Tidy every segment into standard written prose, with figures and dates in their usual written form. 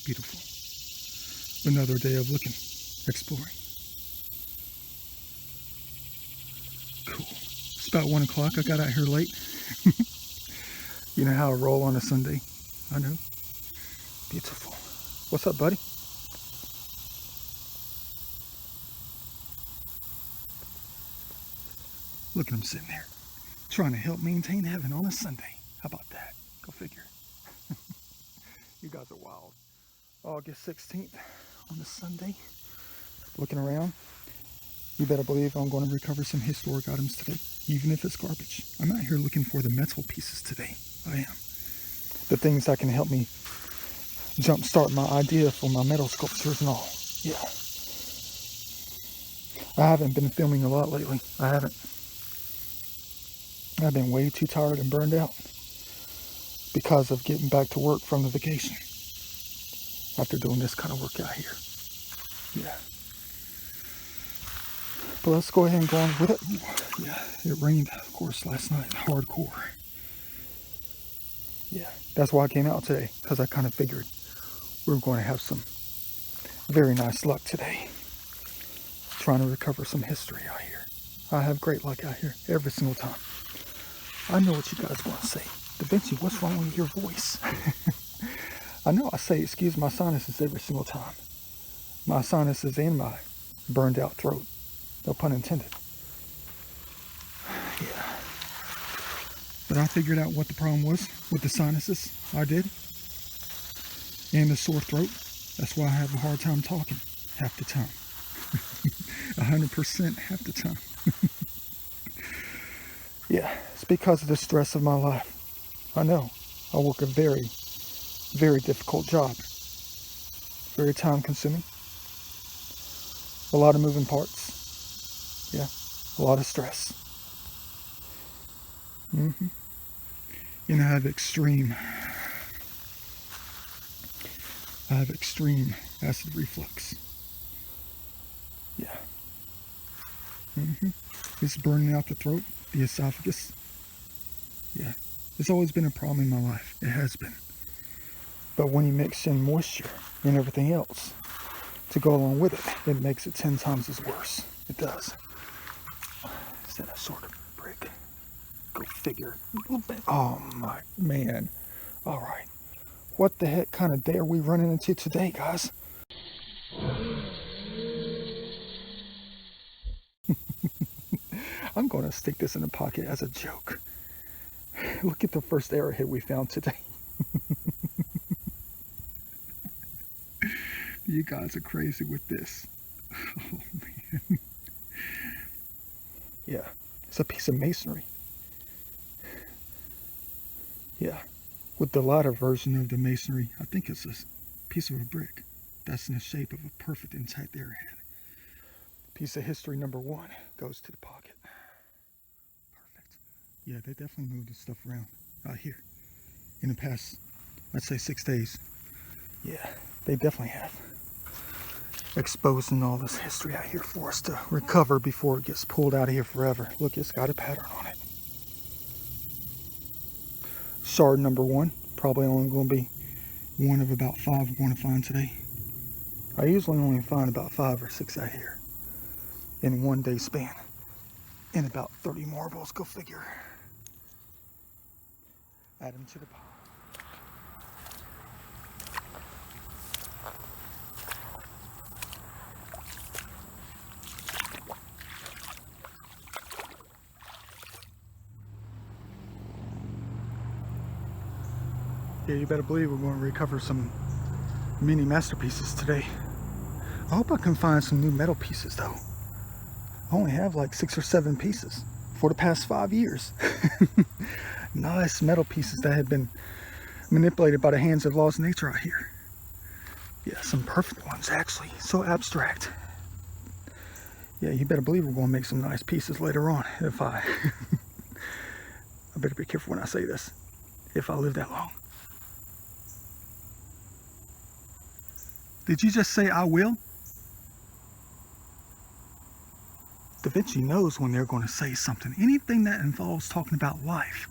beautiful. Another day of looking, exploring. Cool. It's about 1 o'clock. I got out here late. You know how I roll on a Sunday. I know. Beautiful. What's up, buddy? Look at him sitting there, trying to help maintain heaven on a Sunday. How about that? Go figure. You guys are wild. August 16th on a Sunday. Looking around. You better believe I'm going to recover some historic items today, even if it's garbage. I'm out here looking for the metal pieces today. I am. The things that can help me jumpstart my idea for my metal sculptures and all. Yeah. I haven't been filming a lot lately. I haven't. I've been way too tired and burned out because of getting back to work from the vacation after doing this kind of work out here. Yeah. But let's go ahead and go on with it. Yeah, it rained, of course, last night. Hardcore. Yeah, that's why I came out today, because I kind of figured we were going to have some very nice luck today. Trying to recover some history out here. I have great luck out here every single time. I know what you guys want to say. Da Vinci, what's wrong with your voice? I know I say excuse my sinuses every single time. My sinuses and my burned out throat. No pun intended. Yeah. But I figured out what the problem was with the sinuses. I did. And the sore throat. That's why I have a hard time talking half the time. 100% half the time. Yeah, it's because of the stress of my life. I know. I work a very, very difficult job. Very time consuming. A lot of moving parts. Yeah, a lot of stress. And I have extreme acid reflux. Yeah. It's burning out the throat, the esophagus. Yeah, it's always been a problem in my life. It has been. But when you mix in moisture and everything else to go along with it, it makes it 10 times as worse. It does. Is that a sort of brick? Go figure. Oh my man. All right. What the heck kind of day are we running into today, guys? I'm going to stick this in the pocket as a joke. Look at the first arrowhead we found today. You guys are crazy with this. Oh man. Yeah, it's a piece of masonry. Yeah, with the latter version of the masonry, I think it's a piece of a brick that's in the shape of a perfect intact arrowhead. Piece of history number 1 goes to the pocket. Perfect. Yeah, they definitely moved the stuff around out here in the past, let's say 6 days. Yeah, they definitely have. Exposing all this history out here for us to recover before it gets pulled out of here forever. Look, it's got a pattern on it. Shard number 1, probably only going to be one of about 5 we're going to find today. I usually only find about 5 or 6 out here in 1 day span. And about 30 marbles, go figure. Add them to the pile. Yeah, you better believe we're going to recover some mini masterpieces today. I hope I can find some new metal pieces though. I only have like 6 or 7 pieces for the past 5 years. Nice metal pieces that have been manipulated by the hands of laws of nature out here. Yeah, some perfect ones actually. So abstract. Yeah, you better believe we're going to make some nice pieces later on if I better be careful when I say this, if I live that long. Did you just say I will? Da Vinci knows when they're going to say something. Anything that involves talking about life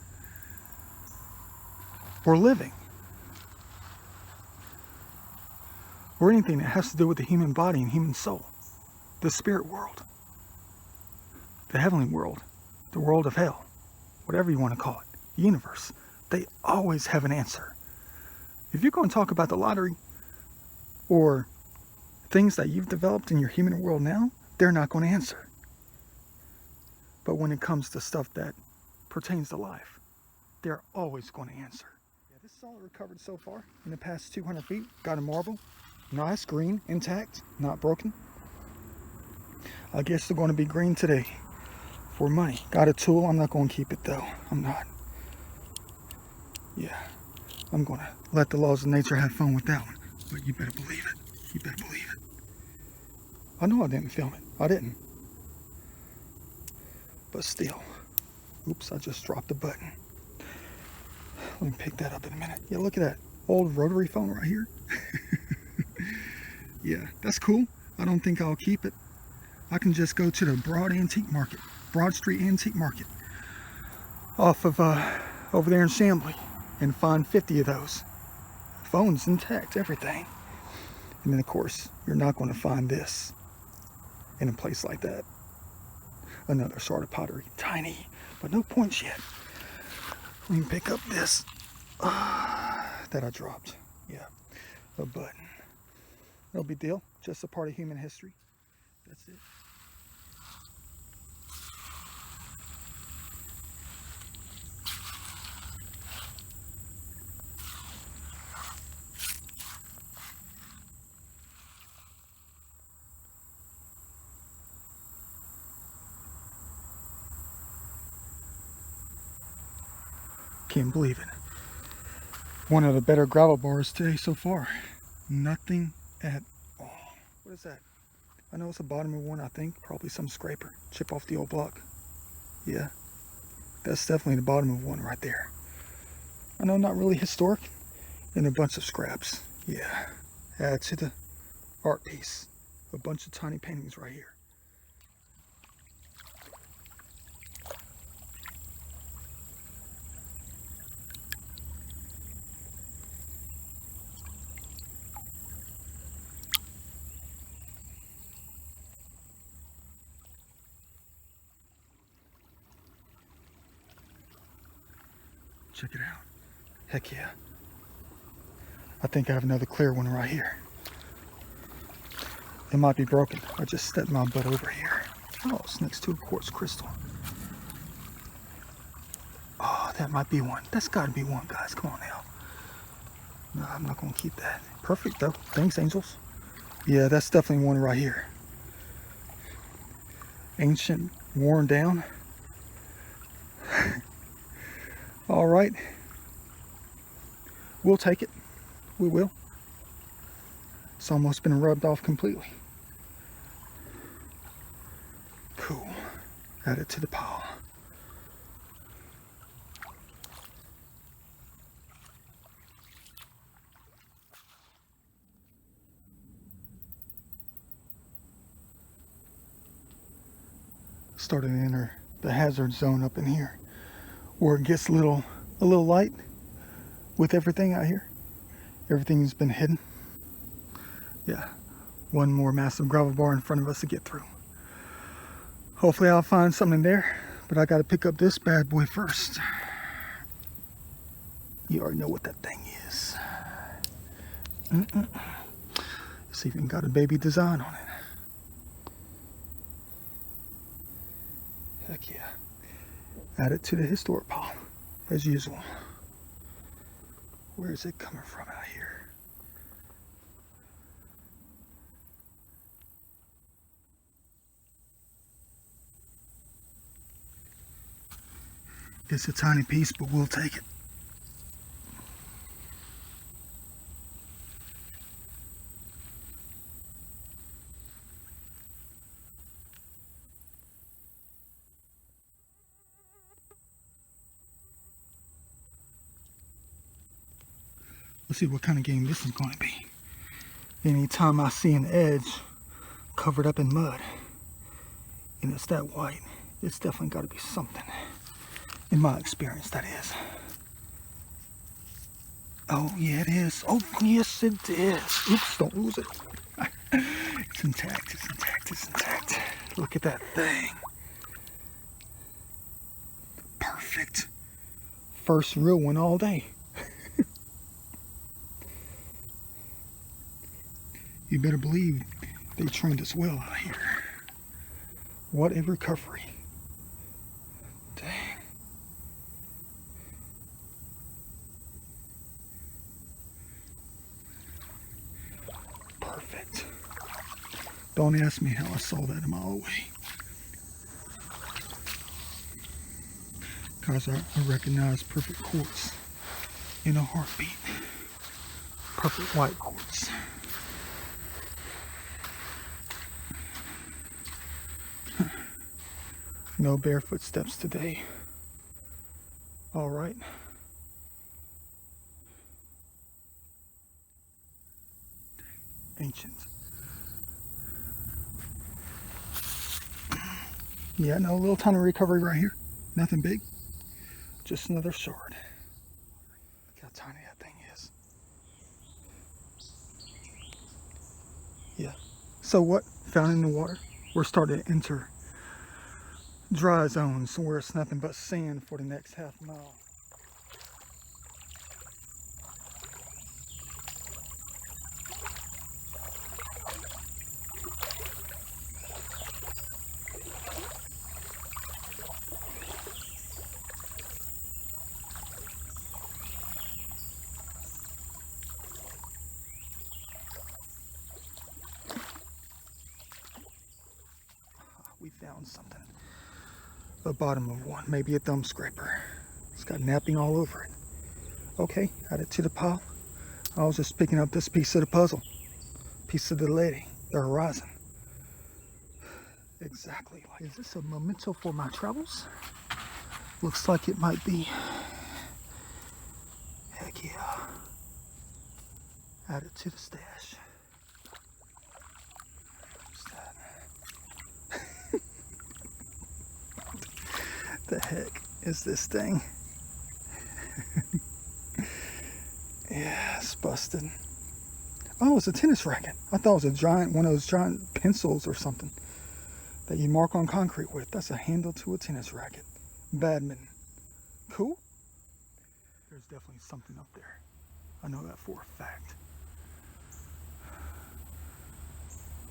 or living. or anything that has to do with the human body and human soul, the spirit world, the heavenly world, the world of hell, whatever you want to call it, the universe, they always have an answer. If you're going to talk about the lottery or things that you've developed in your human world now, they're not going to answer. But when it comes to stuff that pertains to life, they're always going to answer. Yeah, this is all recovered so far in the past 200 feet. Got a marble, nice, green, intact, not broken. I guess they're going to be green today for money. Got a tool. I'm not going to keep it though. I'm not. Yeah, I'm going to let the laws of nature have fun with that one. But you better believe it. You better believe it. I know I didn't film it. I didn't. But still. Oops, I just dropped the button. Let me pick that up in a minute. Yeah, look at that old rotary phone right here. Yeah, that's cool. I don't think I'll keep it. I can just go to the Broad Street Antique Market off of over there in Chambly and find 50 of those. Phones intact, everything. And then of course, you're not going to find this in a place like that. Another sort of pottery, tiny, but no points yet. Let me pick up this that I dropped. Yeah, a button. No big deal, just a part of human history. That's it. Can't believe it. One of the better gravel bars today so far. Nothing at all. What is that? I know it's the bottom of one, I think. Probably some scraper. Chip off the old block. Yeah. That's definitely the bottom of one right there. I know, not really historic. And a bunch of scraps. Yeah. Add to the art piece. A bunch of tiny paintings right here. Check it out. Heck yeah. I think I have another clear one right here. It might be broken. I just stepped my butt over here. Oh, it's next to a quartz crystal. Oh, that might be one. That's got to be one, guys. Come on now. No, I'm not going to keep that. Perfect, though. Thanks, angels. Yeah, that's definitely one right here. Ancient, worn down. All right. We'll take it. We will. It's almost been rubbed off completely. Cool. Add it to the pile. Starting to enter the hazard zone up in here, where it gets a little light with everything out here. Everything's been hidden. Yeah, one more massive gravel bar in front of us to get through. Hopefully I'll find something there, but I got to pick up this bad boy first. You already know what that thing is. It's even got a baby design on it. Heck yeah. Add it to the historic pile, as usual. Where is it coming from out here? It's a tiny piece, but we'll take it. Let's see what kind of game this is going to be. Anytime I see an edge covered up in mud, and it's that white, it's definitely got to be something. In my experience, that is. Oh, yeah, it is. Oh, yes, it is. Oops, don't lose it. It's intact, it's intact, it's intact. Look at that thing. Perfect. First real one all day. You better believe they trained us well out here. What a recovery. Dang. Perfect. Don't ask me how I saw that a mile away. Because I recognize perfect quartz in a heartbeat. Perfect white quartz. No barefoot steps today. All right. Ancient. Yeah, no, a little tiny recovery right here. Nothing big. Just another shard. Look how tiny that thing is. Yeah. So what? Found in the water. We're starting to enter dry zones where it's nothing but sand for the next half mile. We found something. The bottom of one, maybe a thumb scraper. It's got napping all over it. Okay, add it to the pile. I was just picking up this piece of the puzzle. Piece of the lady, the horizon. Exactly. Is this a memento for my travels? Looks like it might be. Heck yeah. Add it to the stash. The heck is this thing? Yeah, it's busted. Oh, it's a tennis racket. I thought it was a giant, one of those giant pencils or something that you mark on concrete with. That's a handle to a tennis racket. Badminton. Cool. There's definitely something up there. I know that for a fact.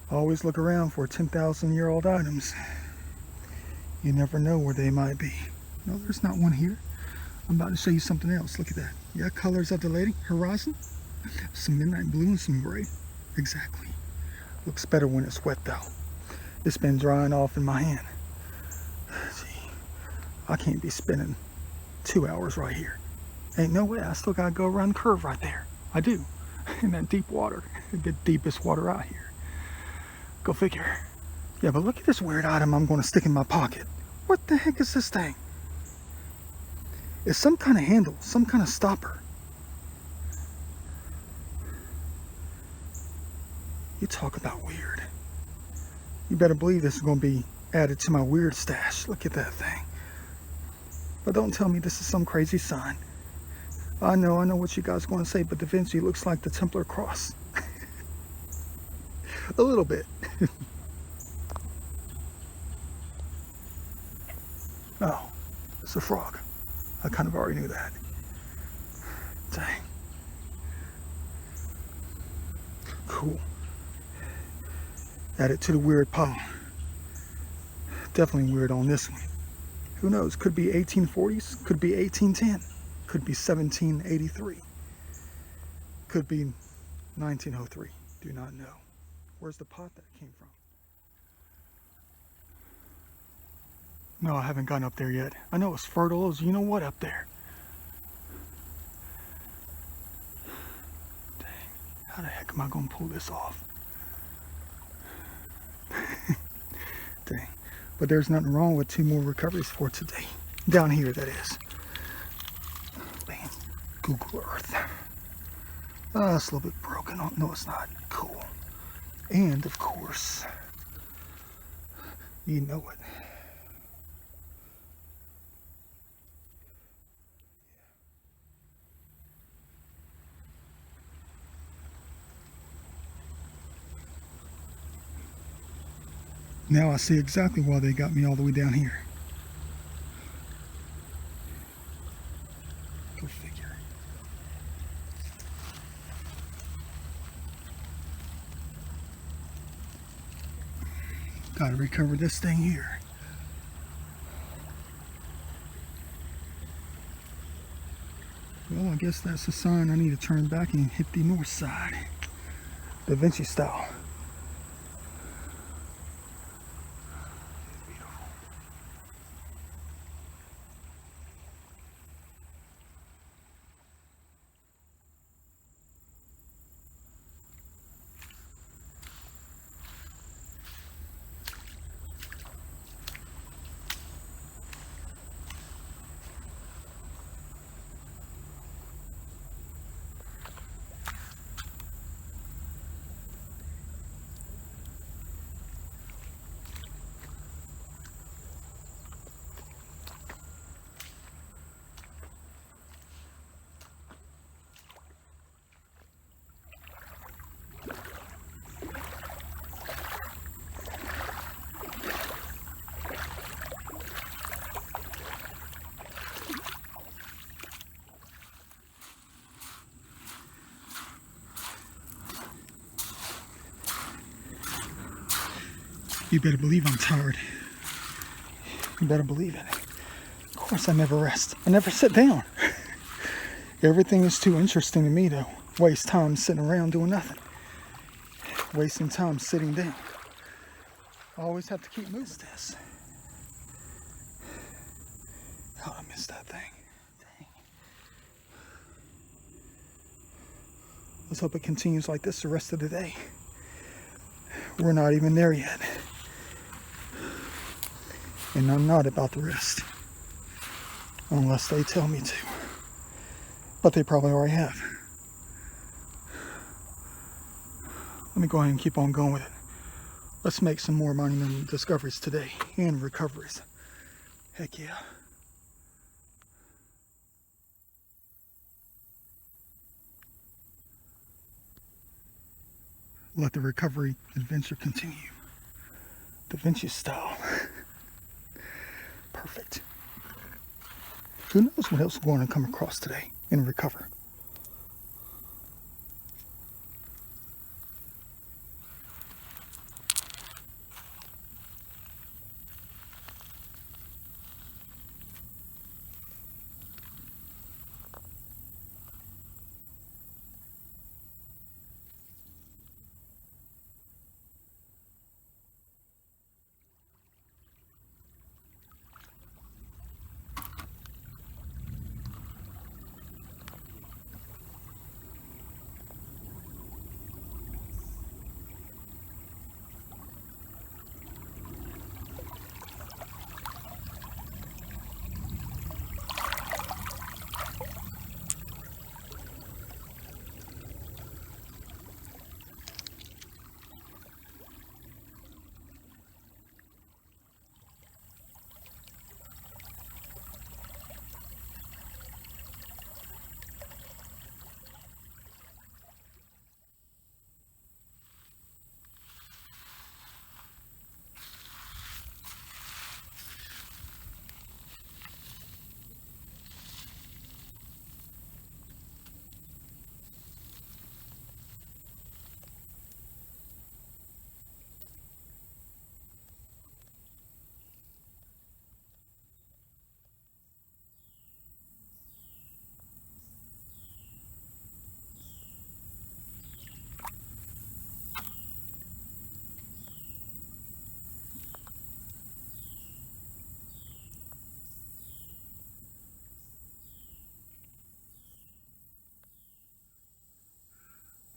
Always look around for 10,000-year-old items. You never know where they might be. No, there's not one here. I'm about to show you something else. Look at that. Yeah, colors of the lady. Horizon. Some midnight blue and some gray. Exactly. Looks better when it's wet though. It's been drying off in my hand. See, I can't be spending 2 hours right here. Ain't no way. I still gotta go around the curve right there. I do. In that deep water. The deepest water out here. Go figure. Yeah, but look at this weird item I'm going to stick in my pocket. What the heck is this thing? It's some kind of handle, some kind of stopper. You talk about weird. You better believe this is going to be added to my weird stash. Look at that thing. But don't tell me this is some crazy sign. I know what you guys are going to say, but the Vinci looks like the Templar cross. A little bit. Oh, it's a frog. I kind of already knew that. Dang. Cool. Add it to the weird pile. Definitely weird on this one. Who knows? Could be 1840s, could be 1810, could be 1783, could be 1903. Do not know. Where's the pot that came from? No, I haven't gotten up there yet. I know it's fertile as you know what up there. Dang, how the heck am I going to pull this off? Dang, but there's nothing wrong with 2 more recoveries for today. Down here, that is. Bam, Google Earth. It's a little bit broken. Oh, no, it's not. Cool. And, of course, you know it. Now I see exactly why they got me all the way down here. Go figure. Gotta recover this thing here. Well, I guess that's a sign I need to turn back and hit the north side. Da Vinci style. You better believe I'm tired. You better believe it. Of course I never rest. I never sit down. Everything is too interesting to me to waste time sitting around doing nothing. Wasting time sitting down. I always have to keep moving this. Oh, I missed that thing. Dang. Let's hope it continues like this the rest of the day. We're not even there yet. And I'm not about to rest. Unless they tell me to. But they probably already have. Let me go ahead and keep on going with it. Let's make some more monumental discoveries today and recoveries. Heck yeah. Let the recovery adventure continue. Da Vinci style. Perfect. Who knows what else we're going to come across today and recover.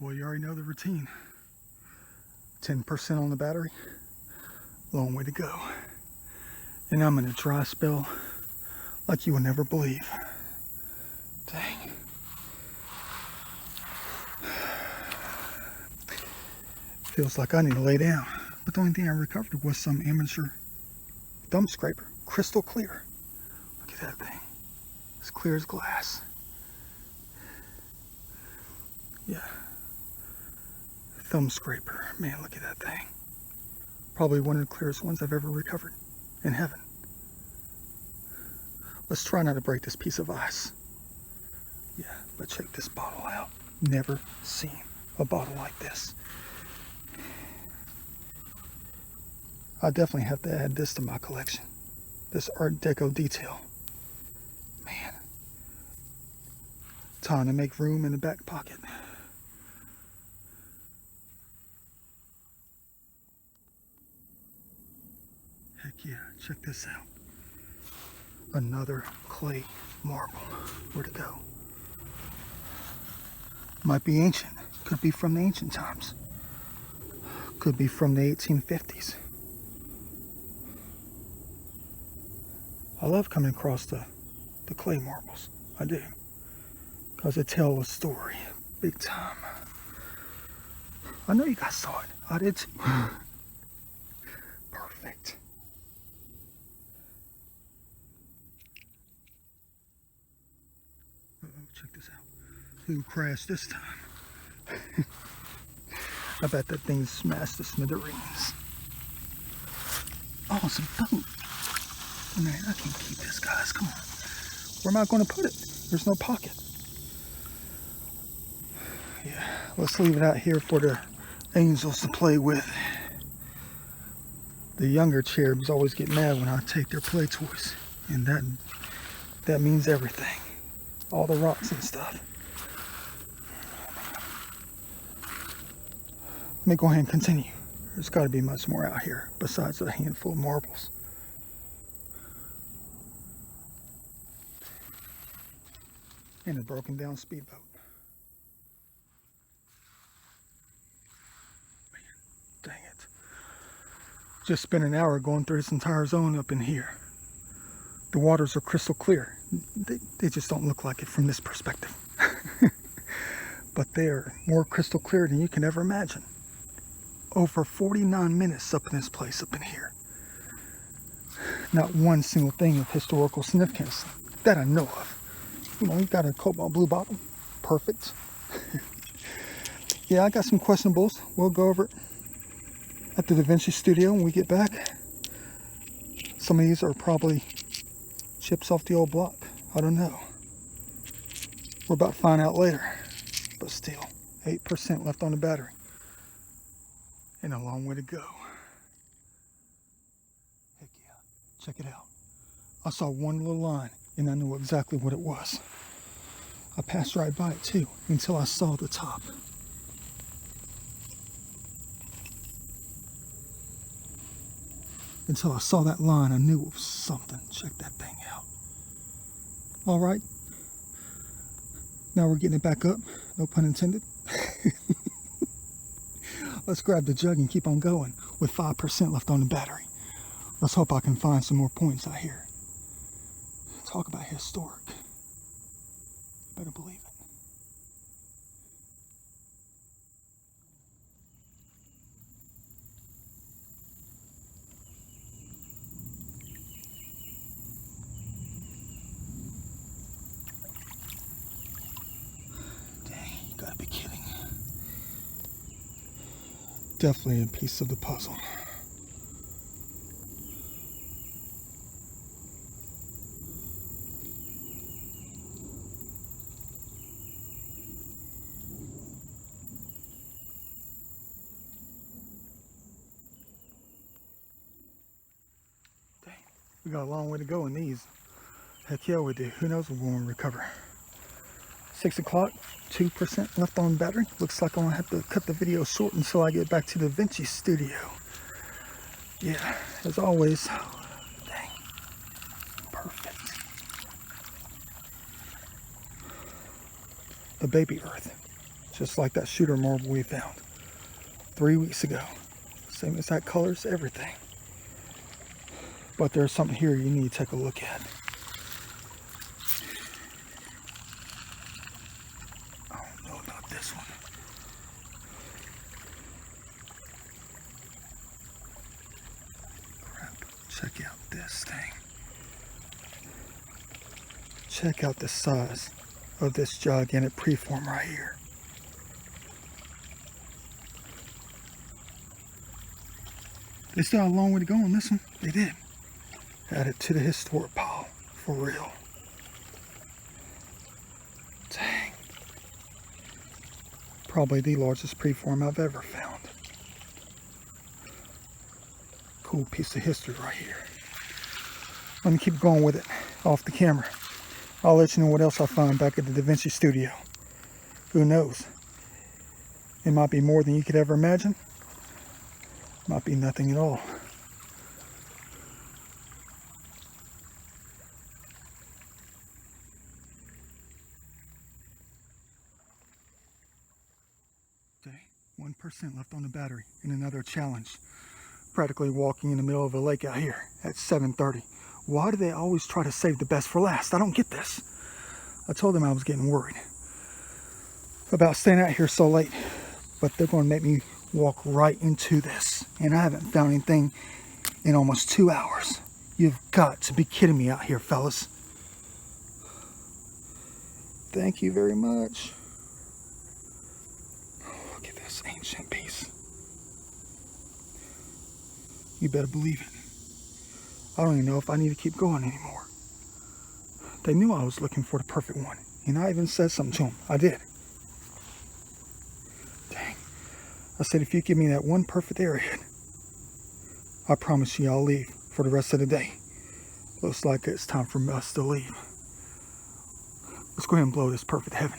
Well, you already know the routine. 10% on the battery. Long way to go. And I'm in a dry spell like you would never believe. Dang. Feels like I need to lay down. But the only thing I recovered was some amateur thumb scraper. Crystal clear. Look at that thing. As clear as glass. Yeah. Thumb scraper. Man, look at that thing. Probably one of the clearest ones I've ever recovered in heaven. Let's try not to break this piece of ice. Yeah, but check this bottle out. Never seen a bottle like this. I definitely have to add this to my collection. This Art Deco detail. Man. Time to make room in the back pocket. Heck yeah, check this out. Another clay marble. Where'd it go? Might be ancient. Could be from the ancient times. Could be from the 1850s. I love coming across the clay marbles. I do. Because they tell a story. Big time. I know you guys saw it. I did too. Perfect. Check this out. Who crashed this time? I bet that thing smashed the smithereens. Oh, some food. Man, I can't keep this, guys. Come on. Where am I going to put it? There's no pocket. Yeah, let's leave it out here for the angels to play with. The younger cherubs always get mad when I take their play toys. And that means everything. All the rocks and stuff. Let me go ahead and continue. There's got to be much more out here besides a handful of marbles. And a broken down speedboat. Man, dang it. Just spent an hour going through this entire zone up in here. The waters are crystal clear. They just don't look like it from this perspective. But they're more crystal clear than you can ever imagine. Over 49 minutes up in this place, up in here. Not one single thing of historical significance that I know of. You know, you got a cobalt blue bottle. Perfect. Yeah, I got some questionables. We'll go over it at the Vinci studio when we get back. Some of these are probably chips off the old block. I don't know. We're about to find out later. But still, 8% left on the battery. And a long way to go. Heck yeah. Check it out. I saw one little line and I knew exactly what it was. I passed right by it too until I saw the top. Until I saw that line, I knew it was something. Check that thing out. All right. Now we're getting it back up. No pun intended. Let's grab the jug and keep on going with 5% left on the battery. Let's hope I can find some more points out here. Talk about historic. You better believe it. Dang, you gotta be kidding. Definitely a piece of the puzzle. Dang, we got a long way to go in these. Heck yeah, we do. Who knows what we're going to recover. 6 o'clock, 2% left on battery. Looks like I'm going to have to cut the video short until I get back to the Vinci studio. Yeah, as always. Dang. Perfect. The baby earth. Just like that shooter marble we found 3 weeks ago. Same exact colors, everything. But there's something here you need to take a look at. This one. Crap. Check out this thing. Check out the size of this gigantic preform right here. They still have a long way to go on this one. They did. Add it to the historic pile. For real. Dang. Probably the largest preform I've ever found. Cool piece of history right here. Let me keep going with it off the camera. I'll let you know what else I find back at the Vinci studio. Who knows? It might be more than you could ever imagine. Might be nothing at all. Okay, 1% left on the battery in another challenge. Practically walking in the middle of a lake out here at 7:30. Why do they always try to save the best for last? I don't get this. I told them I was getting worried about staying out here so late, but they're going to make me walk right into this, and I haven't found anything in almost 2 hours. You've got to be kidding me out here, fellas. Thank you very much. Look at this ancient piece. You better believe it. I don't even know if I need to keep going anymore. They knew I was looking for the perfect one, and I even said something to them. I did. Dang. I said, if you give me that one perfect arrowhead, I promise you I'll leave for the rest of the day. Looks like it's time for us to leave. Let's go ahead and blow this perfect heaven.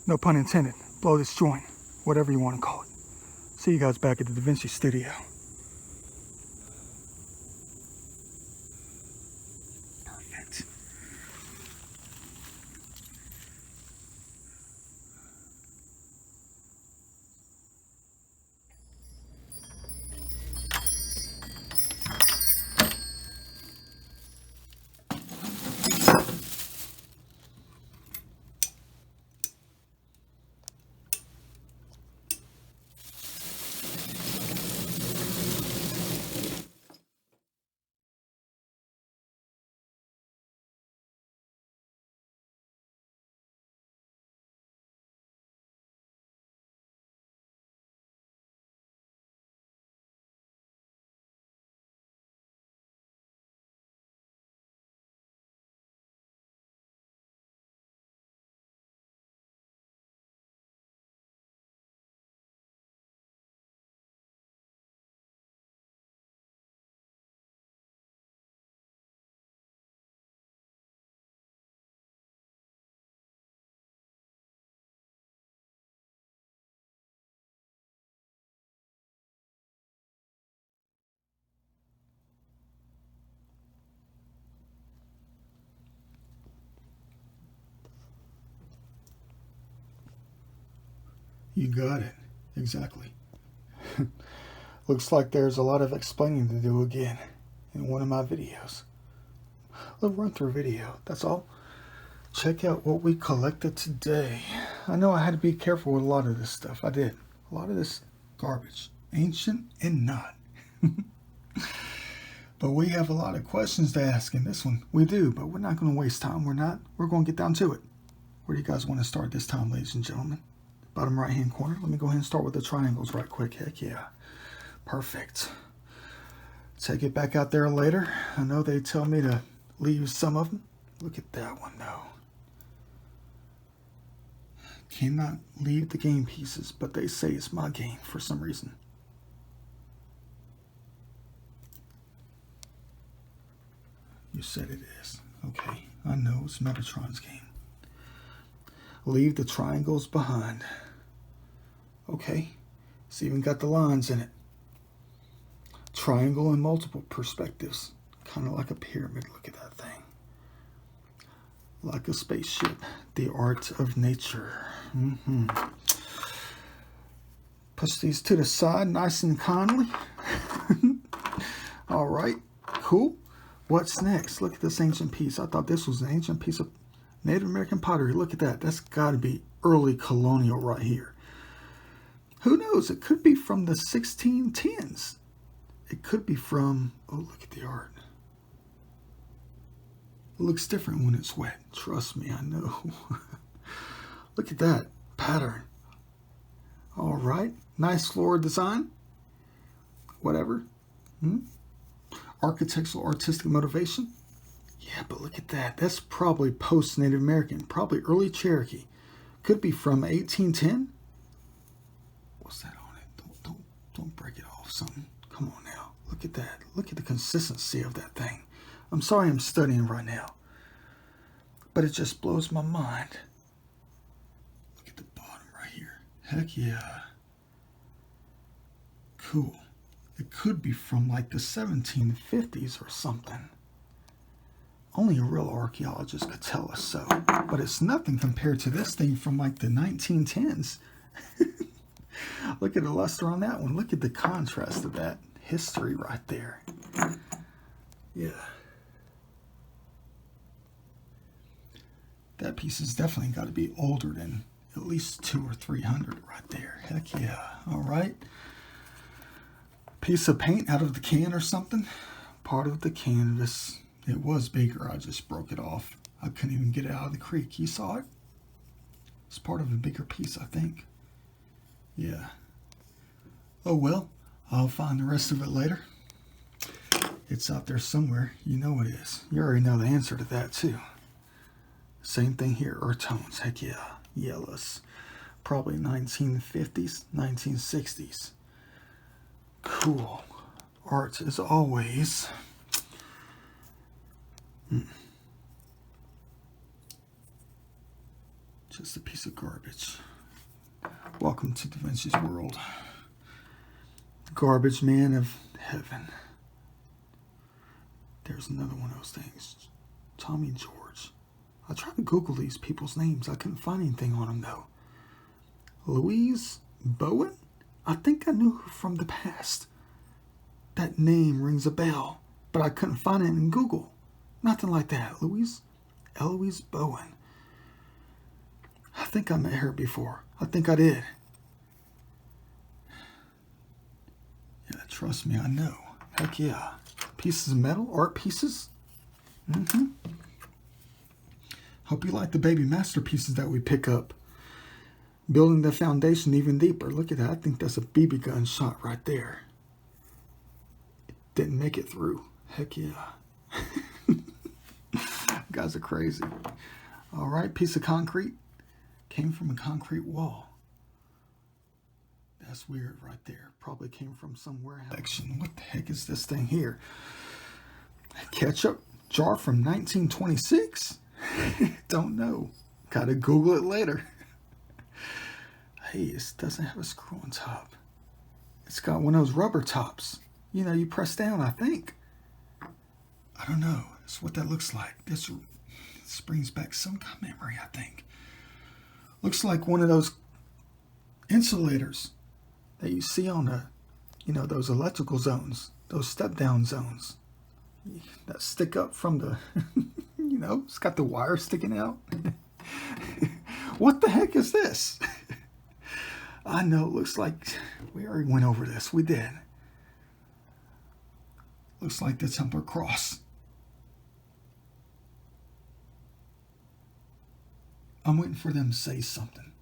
No pun intended. Blow this joint, whatever you want to call it. See you guys back at the Vinci studio. Perfect. You got it. Exactly. Looks like there's a lot of explaining to do again in one of my videos. A little run through video, that's all. Check out what we collected today. I know I had to be careful with a lot of this stuff. I did. A lot of this garbage. Ancient and not. But we have a lot of questions to ask in this one. We do, but we're not going to waste time. We're not. We're going to get down to it. Where do you guys want to start this time, ladies and gentlemen? Bottom right hand corner. Let me go ahead and start with the triangles right quick. Heck yeah. Perfect. Take it back out there later. I know they tell me to leave some of them. Look at that one though. Cannot leave the game pieces, but they say it's my game for some reason. You said it is. Okay, I know it's Metatron's game. Leave the triangles behind. Okay, it's even got the lines in it. Triangle in multiple perspectives. Kind of like a pyramid. Look at that thing. Like a spaceship. The art of nature. Push these to the side nice and kindly. All right, cool. What's next? Look at this ancient piece. I thought this was an ancient piece of Native American pottery. Look at that. That's got to be early colonial right here. Who knows? It could be from the 1610s. It could be from, oh, look at the art. It looks different when it's wet. Trust me, I know. Look at that pattern. All right. Nice floral design. whatever. Architectural, artistic motivation. Yeah, but look at that. That's probably post-Native American, probably early Cherokee. Could be from 1810. What's that on it? Don't break it off something. Come on now. Look at that. Look at the consistency of that thing. I'm sorry I'm studying right now, but it just blows my mind. Look at the bottom right here. Heck yeah. Cool. It could be from like the 1750s or something. Only a real archaeologist could tell us so. But it's nothing compared to this thing from like the 1910s. Look at the luster on that one. Look at the contrast of that history right there. Yeah. That piece has definitely got to be older than at least 200 or 300 right there. Heck yeah. All right. Piece of paint out of the can or something. Part of the canvas. It was bigger. I just broke it off. I couldn't even get it out of the creek. You saw it? It's part of a bigger piece, I think. Yeah. Oh well, I'll find the rest of it later. It's out there somewhere. You know it is. You already know the answer to that too. Same thing here. Earth tones. Heck yeah. Yellows. Probably 1950s, 1960s. Cool. Art as always. Just a piece of garbage. Welcome to Da Vinci's world. Garbage man of heaven. There's another one of those things. Tommy George. I tried to Google these people's names. I couldn't find anything on them though. Louise Bowen? I think I knew her from the past. That name rings a bell, but I couldn't find it in Google. Nothing like that. Eloise Bowen. I think I met her before. I think I did. Yeah, trust me, I know. Heck yeah. Pieces of metal, art pieces. Hope you like the baby masterpieces that we pick up. Building the foundation even deeper. Look at that. I think that's a BB gun shot right there. It didn't make it through. Heck yeah. You guys are crazy. All right, piece of concrete. Came from a concrete wall. That's weird right there. Probably came from some warehouse. What the heck is this thing here? A ketchup jar from 1926? Don't know. Gotta Google it later. Hey, it doesn't have a screw on top. It's got one of those rubber tops. You know, you press down, I think. I don't know. That's what that looks like. This brings back some kind of memory, I think. Looks like one of those insulators that you see on the, those electrical zones, those step-down zones that stick up from the, it's got the wire sticking out. What the heck is this? I know, it looks like we already went over this. We did. Looks like the Templar Cross. I'm waiting for them to say something.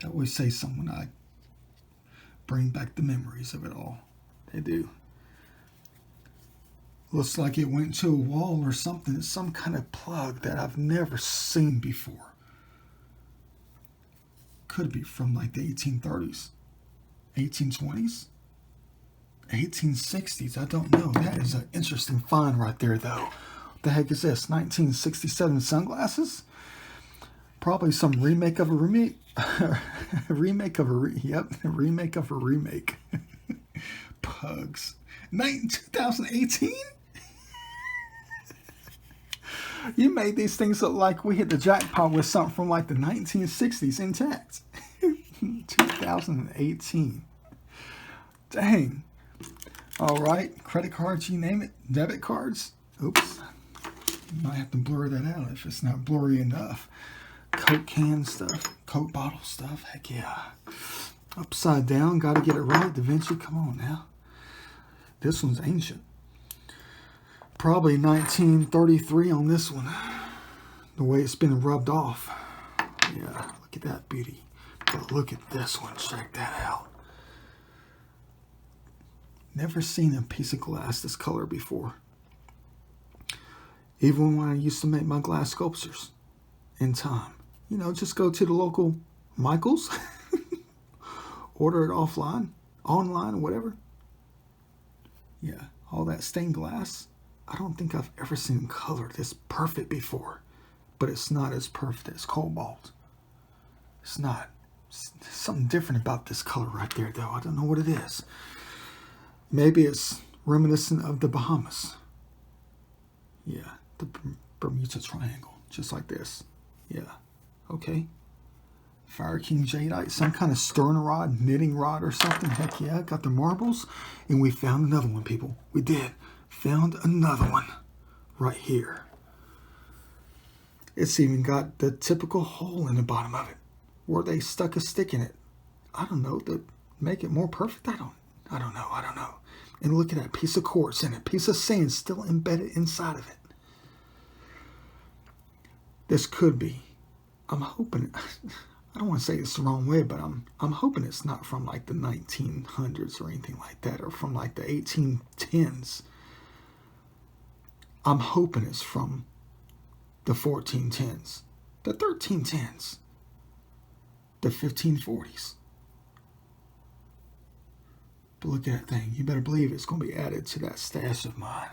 They always say something when I bring back the memories of it all. They do. Looks like it went to a wall or something. It's some kind of plug that I've never seen before. Could be from like the 1830s, 1820s, 1860s. I don't know. That is an interesting find right there, though. What the heck is this? 1967 sunglasses? Probably some remake of a remake. Remake of a remake. Pugs. 2018? You made these things look like we hit the jackpot with something from like the 1960s intact. 2018. Dang. All right. Credit cards, you name it. Debit cards. Oops. Might have to blur that out if it's not blurry enough. Coke can stuff. Coke bottle stuff. Heck yeah. Upside down. Got to get it right. Da Vinci. Come on now. This one's ancient. Probably 1933 on this one. The way it's been rubbed off. Yeah, look at that beauty. But look at this one. Check that out. Never seen a piece of glass this color before. Even when I used to make my glass sculptures in time. You know, just go to the local Michael's, order it offline, online, whatever. Yeah, all that stained glass. I don't think I've ever seen color this perfect before. But it's not as perfect as cobalt. It's not. There's something different about this color right there, though. I don't know what it is. Maybe it's reminiscent of the Bahamas. Yeah, the Bermuda Triangle, just like this. Yeah, okay. Fire King Jadeite, some kind of stern rod, knitting rod or something. Heck yeah, got the marbles. And we found another one, people. We did. Found another one right here. It's even got the typical hole in the bottom of it where they stuck a stick in it. I don't know, to make it more perfect. I don't know. And look at that piece of quartz in it, piece of sand still embedded inside of it. This could be, I'm hoping, I don't want to say it's the wrong way, but I'm hoping it's not from like the 1900s or anything like that, or from like the 1810s. I'm hoping it's from the 1410s, the 1310s, the 1540s. But look at that thing. You better believe it's going to be added to that stash of mine.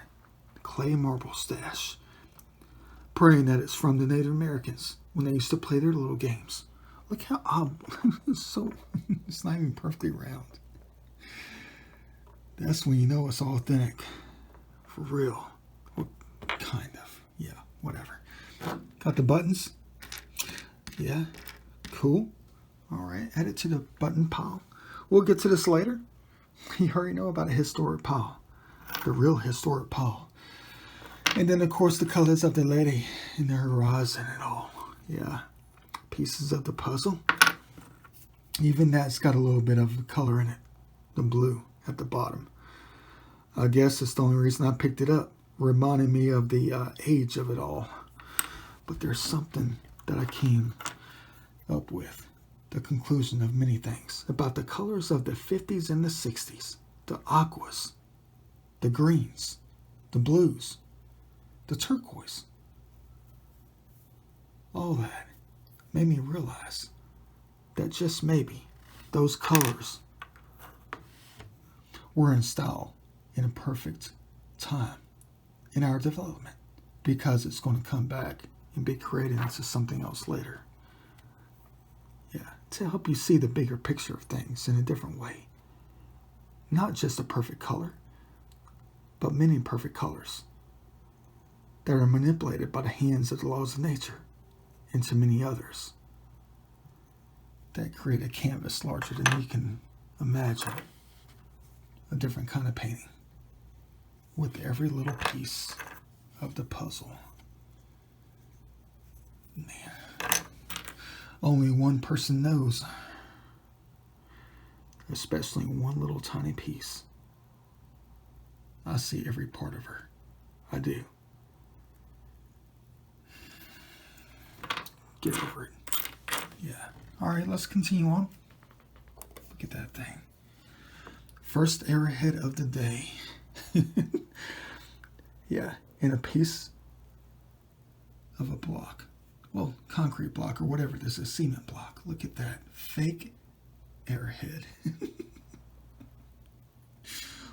The clay marble stash. Praying that it's from the Native Americans when they used to play their little games. Look how it's not even perfectly round. That's when you know it's authentic. For real. Well, kind of. Yeah, whatever. Got the buttons. Yeah, cool. All right, add it to the button pile. We'll get to this later. You already know about a historic pile. The real historic pile. And then, of course, the colors of the lady and the horizon and all. Yeah, pieces of the puzzle. Even that's got a little bit of color in it. The blue at the bottom. I guess it's the only reason I picked it up. Reminding me of the age of it all. But there's something that I came up with. The conclusion of many things. About the colors of the 50s and the 60s. The aquas. The greens. The blues. The turquoise. All that made me realize that just maybe those colors were in style in a perfect time in our development, because it's going to come back and be created into something else later. Yeah, to help you see the bigger picture of things in a different way. Not just a perfect color, but many perfect colors that are manipulated by the hands of the laws of nature into many others that create a canvas larger than you can imagine. A different kind of painting with every little piece of the puzzle. Man, only one person knows, especially one little tiny piece. I see every part of her. I do. Get over it. Yeah. All right, let's continue on. Look at that thing. First arrowhead of the day. Yeah, in a piece of a block. Well, concrete block or whatever this is, cement block. Look at that. Fake arrowhead.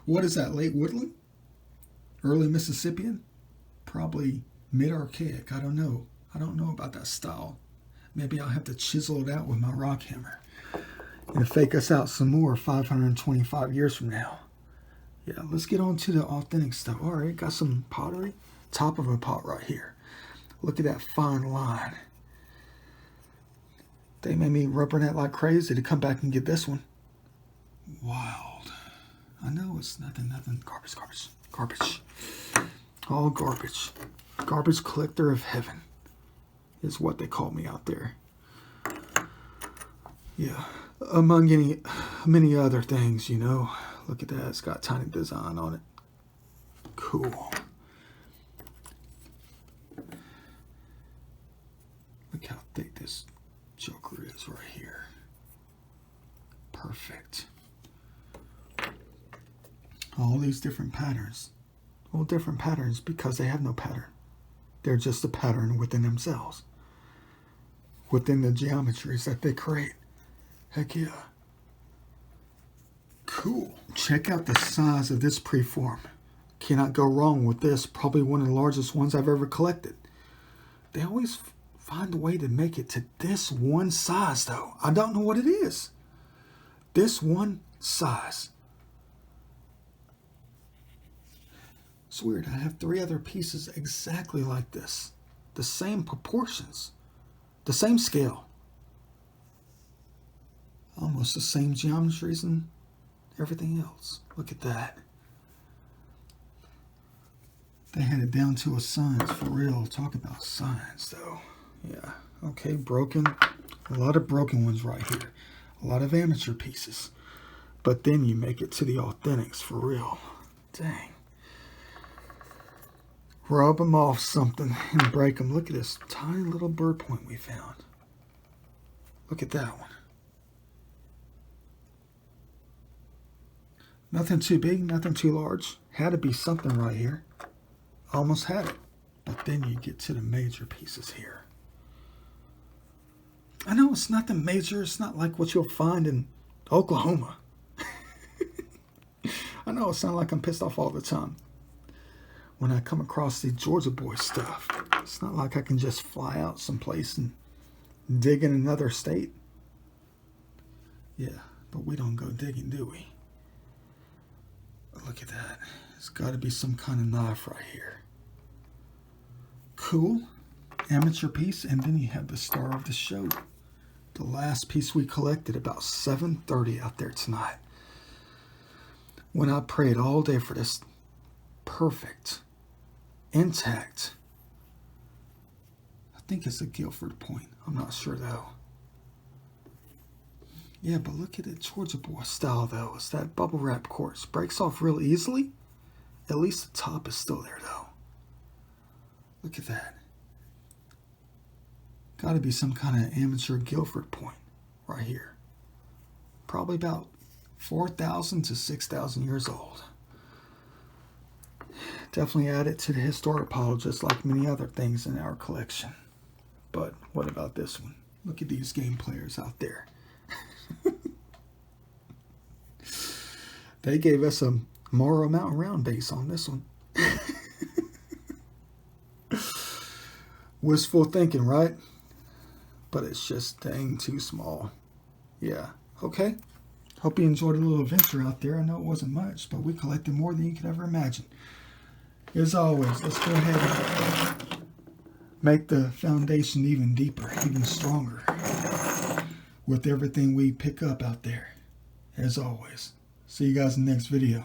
What is that, late woodland? Early Mississippian? Probably mid-archaic. I don't know. I don't know about that style. Maybe I'll have to chisel it out with my rock hammer and fake us out some more 525 years from now. Yeah, let's get on to the authentic stuff. All right, got some pottery. Top of a pot right here. Look at that fine line. They made me rubber net like crazy to come back and get this one. Wild. I know it's nothing. Garbage. All garbage. Garbage collector of heaven is what they call me out there. Yeah. Among many other things, you know. Look at that. It's got tiny design on it. Cool. Look how thick this joker is right here. Perfect. All these different patterns. Well, different patterns because they have no pattern. They're just a pattern within themselves. Within the geometries that they create. Heck yeah. Cool. Check out the size of this preform. Cannot go wrong with this. Probably one of the largest ones I've ever collected. They always find a way to make it to this one size though. I don't know what it is. This one size. It's weird. I have 3 other pieces exactly like this. The same proportions. The same scale. Almost the same geometries and everything else. Look at that. They had it down to a science for real. Talk about science though. Yeah. Okay, broken. A lot of broken ones right here. A lot of amateur pieces. But then you make it to the authentics for real. Dang. Rub them off something and break them. Look at this tiny little bird point we found. Look at that one. Nothing too big, nothing too large. Had to be something right here. Almost had it. But then you get to the major pieces here. I know it's nothing major. It's not like what you'll find in Oklahoma. I know it's not like I'm pissed off all the time. When I come across the Georgia boy stuff, it's not like I can just fly out someplace and dig in another state. Yeah, but we don't go digging, do we? Look at that. It's got to be some kind of knife right here. Cool. Amateur piece. And then you have the star of the show. The last piece we collected about 7:30 out there tonight. When I prayed all day for this perfect, intact, I think it's a Guilford point. I'm not sure though. Yeah, but look at it, Georgia boy style though. It's that bubble wrap quartz. Breaks off real easily. At least the top is still there though. Look at that. Got to be some kind of amateur Guilford point right here. Probably about 4,000 to 6,000 years old. Definitely add it to the historic pile just like many other things in our collection. But what about this one? Look at these game players out there. They gave us a Morrow Mountain round base on this one. Wistful thinking, right? But it's just dang too small. Yeah, okay. Hope you enjoyed a little adventure out there. I know it wasn't much, but we collected more than you could ever imagine. As always, let's go ahead and make the foundation even deeper, even stronger with everything we pick up out there. As always, see you guys in the next video.